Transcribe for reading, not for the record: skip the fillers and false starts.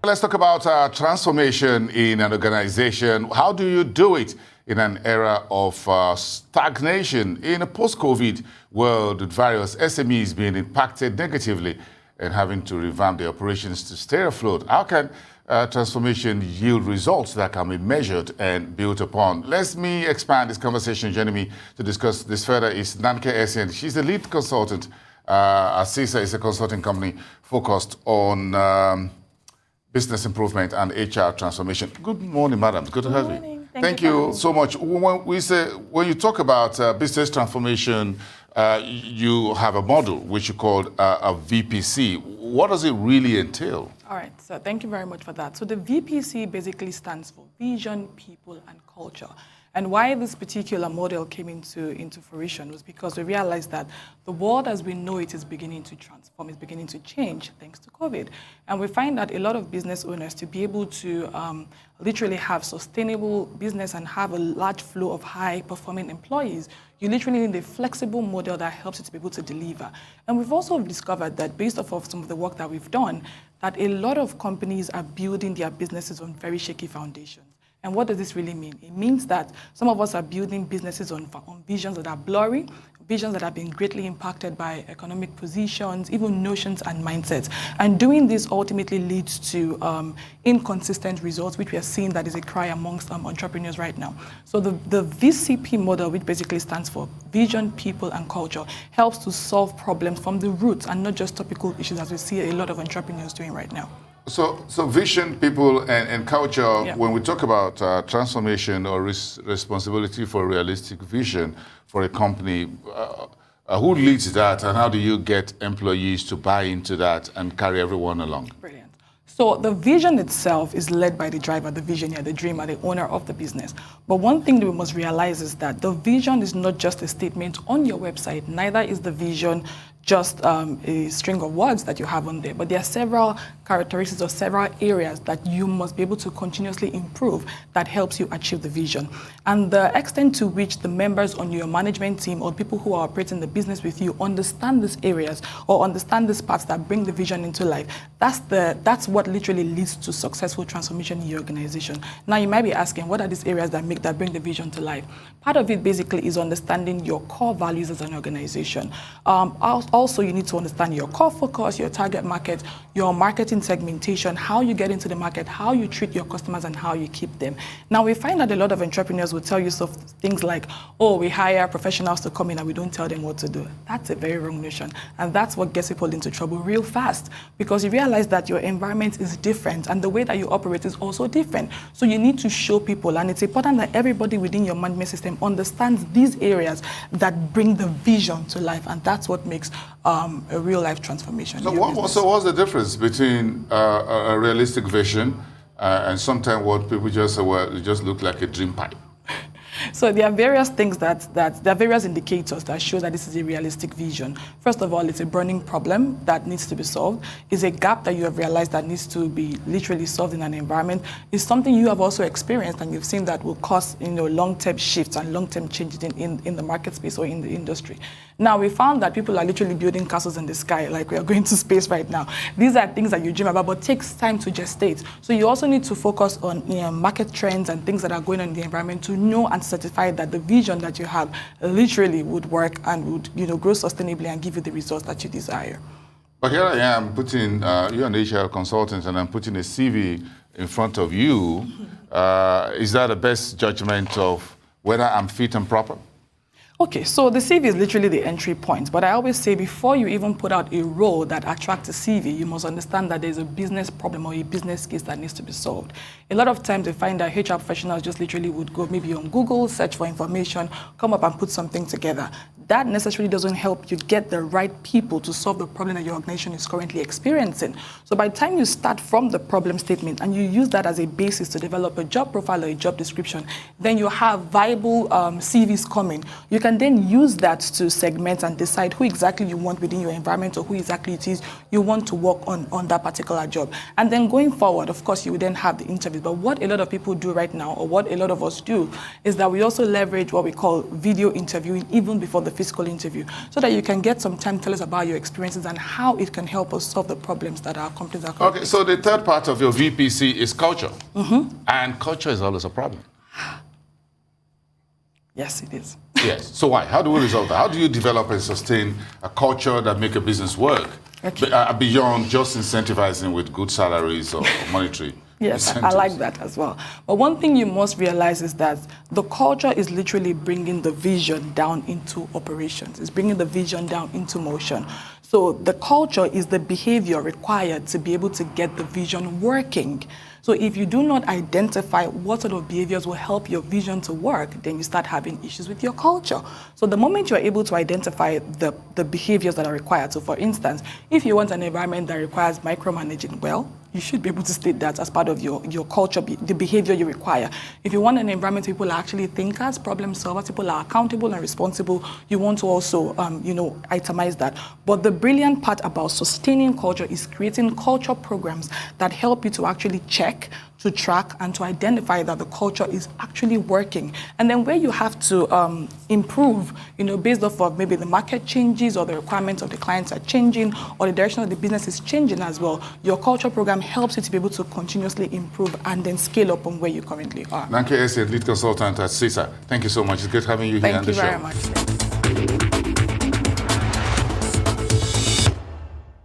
Let's talk about transformation in an organization. How do you do it in an era of stagnation in a post-COVID world with various SMEs being impacted negatively and having to revamp their operations to stay afloat? How can transformation yield results that can be measured and built upon? Let me expand this conversation. Joining me to discuss this further is Nnanke Essien. She's the lead consultant. SiSa is a consulting company focused on business improvement and HR transformation. Good morning, madam. Good to have you. Thank you so much. When you talk about business transformation, you have a model which you call a VPC. What does it really entail? All right, so thank you very much for that. So the VPC basically stands for Vision, People, and Culture. And why this particular model came into fruition was because we realized that the world as we know it is beginning to transform, is beginning to change thanks to COVID. And we find that a lot of business owners, to be able to literally have sustainable business and have a large flow of high-performing employees, you literally need a flexible model that helps you to be able to deliver. And we've also discovered that based off of some of the work that we've done, that a lot of companies are building their businesses on very shaky foundations. And what does this really mean? It means that some of us are building businesses on visions that are blurry, visions that have been greatly impacted by economic positions, even notions and mindsets. And doing this ultimately leads to inconsistent results, which we are seeing that is a cry amongst entrepreneurs right now. So the VCP model, which basically stands for Vision, People, and Culture, helps to solve problems from the roots and not just topical issues, as we see a lot of entrepreneurs doing right now. So vision, people, and culture, yeah. When we talk about transformation or responsibility for a realistic vision for a company, who leads that and how do you get employees to buy into that and carry everyone along? Brilliant. So the vision itself is led by the driver, the visionary, the dreamer, the owner of the business. But one thing that we must realize is that the vision is not just a statement on your website, neither is the vision just a string of words that you have on there, but there are several characteristics or several areas that you must be able to continuously improve that helps you achieve the vision. And the extent to which the members on your management team or people who are operating the business with you understand these areas or understand these parts that bring the vision into life, that's what literally leads to successful transformation in your organization. Now you might be asking, what are these areas that bring the vision to life? Part of it basically is understanding your core values as an organization. Also, you need to understand your core focus, your target market, your marketing segmentation, how you get into the market, how you treat your customers, and how you keep them. Now, we find that a lot of entrepreneurs will tell you things like, oh, we hire professionals to come in and we don't tell them what to do. That's a very wrong notion. And that's what gets people into trouble real fast, because you realize that your environment is different and the way that you operate is also different. So you need to show people, and it's important that everybody within your management system understands these areas that bring the vision to life, and that's what makes a real-life transformation. So what's the difference between a realistic vision and sometimes what people just say, well, it just look like a dream pipe? So there are various things there are various indicators that show that this is a realistic vision. First of all, it's a burning problem that needs to be solved. It's a gap that you have realized that needs to be literally solved in an environment. It's something you have also experienced and you've seen that will cause long-term shifts and long-term changes in the market space or in the industry. Now, we found that people are literally building castles in the sky, like we are going to space right now. These are things that you dream about, but it takes time to gestate. So you also need to focus on market trends and things that are going on in the environment to know and certify that the vision that you have literally would work and would grow sustainably and give you the results that you desire. But here I am putting, you're an HR consultant, and I'm putting a CV in front of you. Is that the best judgment of whether I'm fit and proper? Okay, so the CV is literally the entry point, but I always say before you even put out a role that attracts a CV, you must understand that there's a business problem or a business case that needs to be solved. A lot of times we find that HR professionals just literally would go maybe on Google, search for information, come up and put something together. That necessarily doesn't help you get the right people to solve the problem that your organization is currently experiencing. So by the time you start from the problem statement and you use that as a basis to develop a job profile or a job description, then you have viable CVs coming. You can then use that to segment and decide who exactly you want within your environment or who exactly it is you want to work on that particular job. And then going forward, of course, you would then have the interviews. But what a lot of people do right now, or what a lot of us do, is that we also leverage what we call video interviewing even before the physical interview, so that you can get some time to tell us about your experiences and how it can help us solve the problems that our companies are currently. Okay, so the third part of your VPC is culture. And culture is always a problem. Yes, it is. Yes. So why? How do we resolve that? How do you develop and sustain a culture that make a business work beyond just incentivizing with good salaries or monetary? Yes, incentives? I like that as well. But one thing you must realize is that the culture is literally bringing the vision down into operations. It's bringing the vision down into motion. So the culture is the behavior required to be able to get the vision working. So if you do not identify what sort of behaviors will help your vision to work, then you start having issues with your culture. So the moment you're able to identify the behaviors that are required, so for instance, if you want an environment that requires micromanaging, well, you should be able to state that as part of your culture, the behavior you require. If you want an environment where people are actually thinkers, problem solvers, people are accountable and responsible, you want to also, itemize that. But the brilliant part about sustaining culture is creating culture programs that help you to actually check, to track, and to identify that the culture is actually working. And then where you have to improve, based off of maybe the market changes or the requirements of the clients are changing or the direction of the business is changing as well, your culture program helps you to be able to continuously improve and then scale up on where you currently are. Nnanke Essien, lead consultant at SiSa. Thank you so much. It's great having you here on the show. Thank you very much.